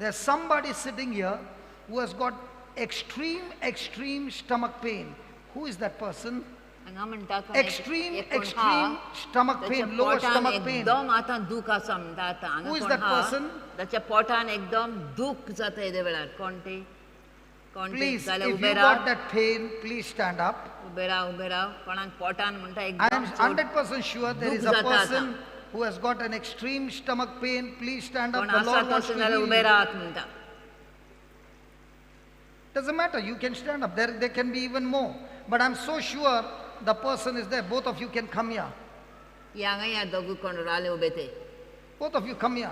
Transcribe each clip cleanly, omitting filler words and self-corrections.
there's somebody sitting here who has got extreme stomach pain. Who is that person? Extreme stomach pain, lower stomach pain. Who is that person? Please, if you got that pain, please stand up. I am 100% sure there is a person who has got an extreme stomach pain. Please stand up. The Lord wants to heal you. Doesn't matter, you can stand up. There can be even more. But I'm so sure the person is there. Both of you can come here. Both of you come here.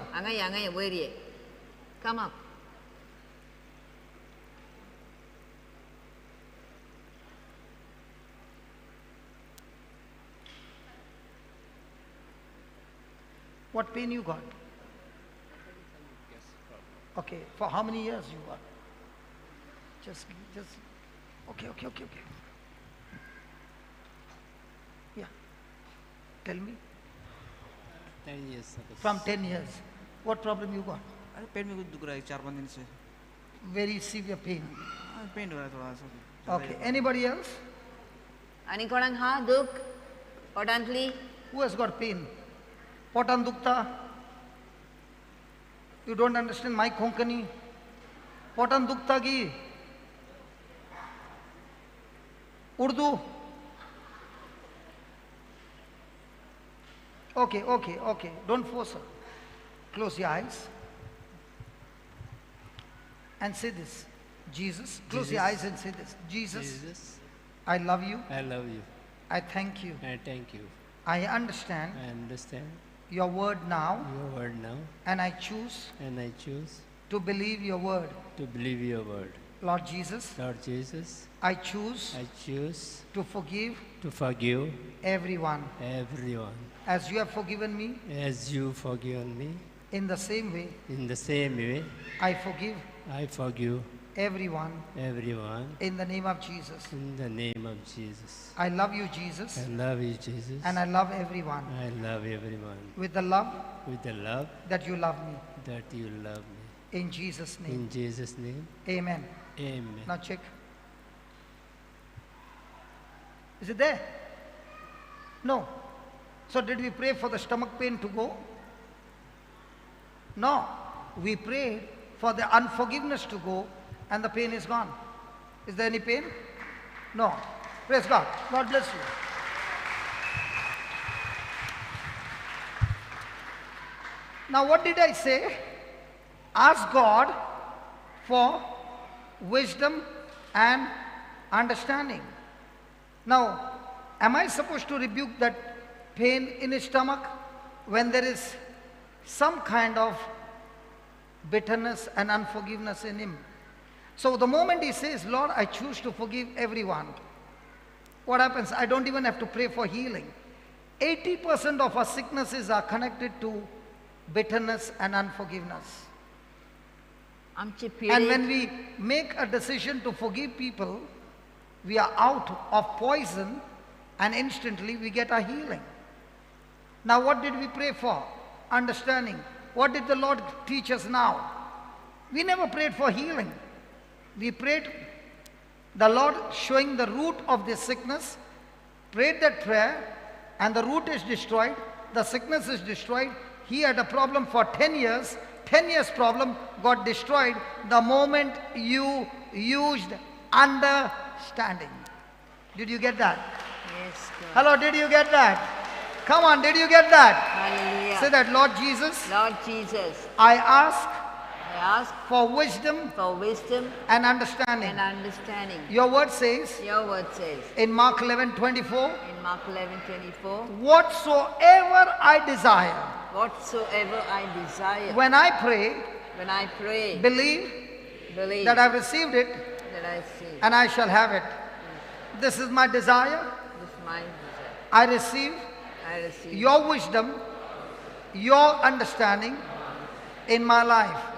Come up. What pain you got? Okay, for how many years you got? Just, okay. Yeah, tell me. 10 years. From 10 years. What problem you got? पेट में कुछ दुख रहा है 4-5 दिन से. Very severe pain. Pen हो रहा है थोड़ा सा. Okay, anybody else? Ani konang ha duk? Potantly? Who has got pain? Potan dukta? You don't understand my Konkani? Potan dukta ki? Urdu? Okay. Don't force her. Close your eyes. And say this. Jesus. Close your eyes and say this. Jesus, I love you. I love you. I thank you. I thank you. I understand I understand your word now. your word now, And I choose and I choose to believe your word. to believe your word. Lord Jesus, Lord Jesus, I choose I choose to forgive to forgive everyone everyone as you have forgiven me. as you forgiven me. In the same way, In the same way, I forgive I forgive everyone everyone in the name of Jesus. in the name of Jesus. I love you, Jesus, I love you, Jesus. and I love everyone I love everyone with the love with the love that you love me. that you love me. In Jesus' name, In Jesus' name, amen. amen. Now check. Is it there? No. So did we pray for the stomach pain to go? No. We prayed for the unforgiveness to go and the pain is gone. Is there any pain? No. Praise God. God bless you. Now what did I say? Ask God for wisdom and understanding. Now, am I supposed to rebuke that pain in his stomach when there is some kind of bitterness and unforgiveness in him? So the moment he says, Lord, I choose to forgive everyone, what happens? I don't even have to pray for healing. 80% of our sicknesses are connected to bitterness and unforgiveness. And when we make a decision to forgive people, we are out of poison and instantly we get a healing. Now what did we pray for? Understanding. What did the Lord teach us now? We never prayed for healing. We prayed the Lord showing the root of this sickness, prayed that prayer, and the root is destroyed, the sickness is destroyed. He had a problem for 10 years. 10 years problem got destroyed the moment you used understanding. Did you get that? Yes, God. Hello, did you get that? Come on, did you get that? Hallelujah. Say that, Lord Jesus, Lord Jesus, I ask I ask for wisdom for wisdom and understanding. and understanding. Your word says Your word says in Mark 11:24, in Mark 11:24, whatsoever I desire, whatsoever I desire, when I pray, when I pray, believe believe that I've received it that I see. and I shall have it. This is my desire. This is my desire. I receive I receive your wisdom, your understanding in my life.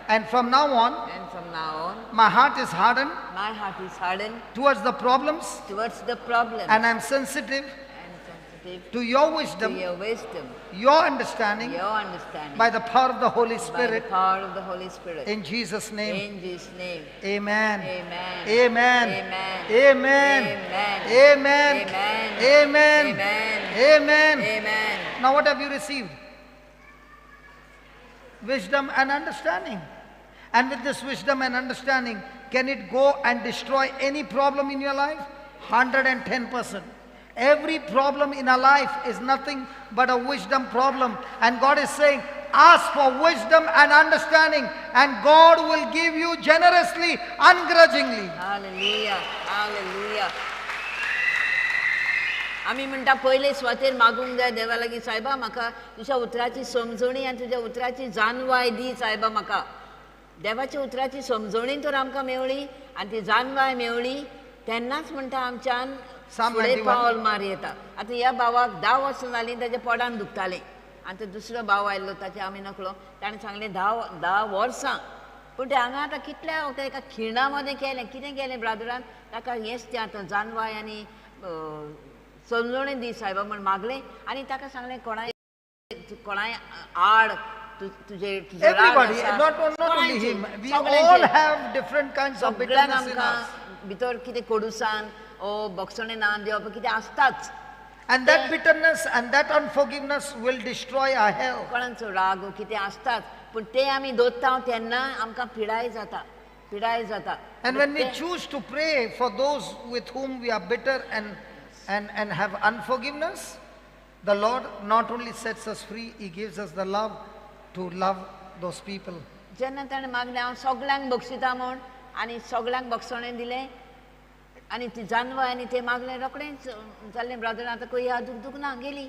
And from now on, and from now on, my heart is hardened my heart is hardened towards the problems towards the problem and I'm sensitive and sensitive sensitive to your to wisdom, your wisdom, your understanding, your understanding, by the power of the Holy by the Spirit. power of the Holy Spirit. In Jesus' name. In Jesus' name. Amen. Amen. Amen. Amen. Amen. Amen. Amen. Amen. Amen. Amen. Amen. Amen. Now what have you received? Wisdom and understanding. And with this wisdom and understanding, can it go and destroy any problem in your life? 110%. Every problem in our life is nothing but a wisdom problem. And God is saying, ask for wisdom and understanding, and God will give you generously, ungrudgingly. Hallelujah. Hallelujah. आमी म्हणटा पयले स्वातेर मागूंक जाय देवा लागीं सायबा म्हाका तुज्या उतराची समजणी आनी तुज्या उतराची जानवाय दी सायबा म्हाका देवाच्या उतराची समजणी तर आमकां मेवळी आनी ती जानवाय मेवळी तेन्नाच म्हणटा आमच्यान फुडें 91. पावल मार येता आतां ह्या भावाक 10 वर्सां जालीं ताच्या पोटान दुखतालें आनी तो दुसरो भाव आयल्लो ताचे आमी नकळो ताणें सांगलें 10 वर्सां पूण ते हांगा आतां कितल्या एका खिणा मदें केलें कितें केलें ब्रादरान ताका हेंच तें आतां जानवाय आनी समजणी दी सायबा म्हण मागलें आनी ताका सांगलें कोणाय आड तुजे Everybody, not only him. We all have different kinds of सगळ्यांक bitterness in आमकां us. भितर कितें कोडुसान ओ भक्षणे ना दिवप कितें आसताच And that bitterness and that unforgiveness will destroy our health. कोणाचो राग ओ कितें आसताच पूण तें आमी दोत्ता तेन्ना आमकां पिडाय जाता And when we choose to pray for those with whom we are bitter and have unforgiveness, the Lord not only sets us free, He gives us the love to love those people. जेन्ना ताणें मागलें हांव सगळ्यांक बक्षिता म्हूण आनी सगळ्यांक बक्षणें दिलें आनी ती जानवाय आनी तें मागलें रोखडेंच जाल्लें ब्रदर आतां खंय दुख ना गेली